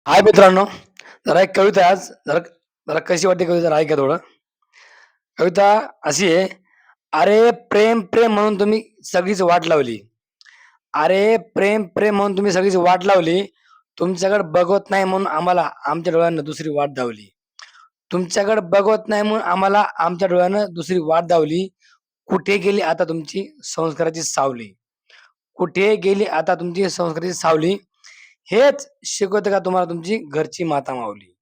हाय मित्रांनो, जरा एक कविता आहे आज. जरा जरा कशी वाटते कविता जरा ऐका थोडं. कविता अशी आहे, "अरे प्रेम, प्रेम म्हणून तुम्ही सगळीच वाट लावली. अरे प्रेम, प्रेम म्हणून तुम्ही सगळीच वाट लावली. तुमच्याकडे बघवत नाही म्हणून आम्हाला आमच्या डोळ्यांना दुसरी वाट दावली. तुमच्याकडे बघवत नाही म्हणून आम्हाला आमच्या डोळ्यानं दुसरी वाट दावली. कुठे गेली आता तुमची संस्काराची सावली? कुठे गेली आता तुमची संस्काराची सावली? हेच शिकवते का तुम्हाला तुमची घरची माता माऊली?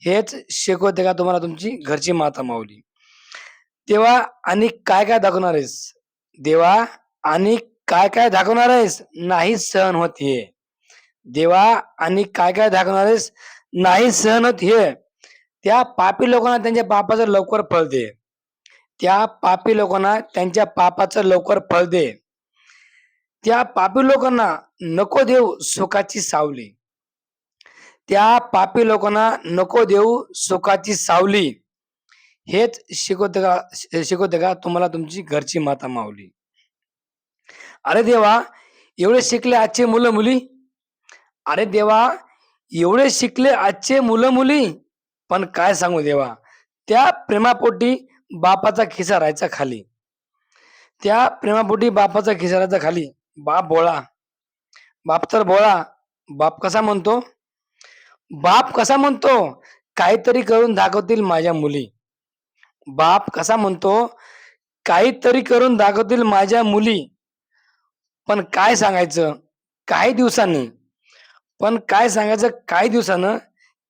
हेच शिकवते का तुम्हाला तुमची घरची माता माऊली? तेव्हा आणि काय-काय दाखवणार आहेस? देवा आणि काय-काय दाखवणार आहेस? नाही सहन होत हे. देवा आणि काय-काय दाखवणार आहेस? नाही सहन होत हे. त्या पापी लोकांना त्यांच्या पापाचं लवकर फळ दे. त्या पापी लोकांना त्यांच्या पापाचं लवकर फळ दे. त्या पापी लोकांना नको देऊ सुखाची सावली. त्या पापी लोकांना नको देऊ सुखाची सावली. हेच शिकवते का तुम्हाला तुमची घरची माता माऊली? अरे देवा, एवढे शिकले आजचे मुलं-मुली. अरे देवा, एवढे शिकले आजचे मुलं-मुली. पण काय सांगू देवा, त्या प्रेमापोटी बापाचा खिसा राहायचा खाली. त्या प्रेमापोटी बापाचा खिसा राहायचा खाली. बाप भोळा, बाप तर भोळा. बाप कसा म्हणतो? बाप कसा म्हणतो, काहीतरी करून दाखवतील माझ्या मुली. बाप कसा म्हणतो, काहीतरी करून दाखवतील माझ्या मुली. पण काय सांगायचं काही दिवसांनी, पण काय सांगायचं काही दिवसानं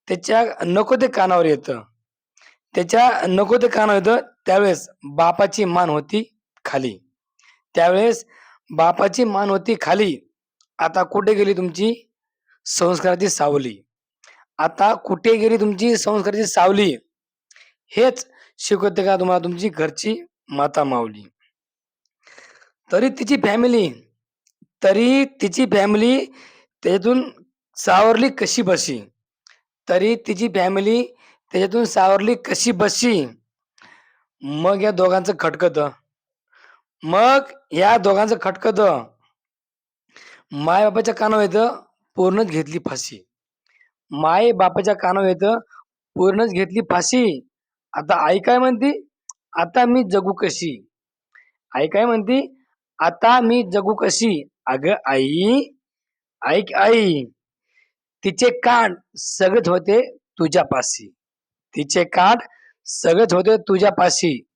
त्याच्या नको ते कानावर येतं. त्याच्या नको ते कानावर येतं त्यावेळेस बापाची मान होती खाली. त्यावेळेस बापाची मान होती खाली. आता कुठे गेली तुमची संस्काराची सावली? आता कुठे गेली तुमची संस्काराची सावली? हेच शिकवते का तुम्हाला तुमची घरची माता माऊली? तरी तिची फॅमिली तरी तिची फॅमिली त्याच्यातून सावरली कशी बशी? तरी तिची फॅमिली त्याच्यातून सावरली कशी बशी? मग या दोघांचं खटकतं. मग या दोघांचं खटकतं. माय-बापाच्या कानावर येतं, पूर्णच घेतली फाशी. माय-बापाच्या कानावर येतं, पूर्णच घेतली फाशी. आता आई काय म्हणती? आता मी जगू कशी? आई काय म्हणती? आता मी जगू कशी? अगं आई, ऐक आई, तिचे कान सगळेच होते तुझ्यापाशी. तिचे कान सगळेच होते तुझ्यापाशी.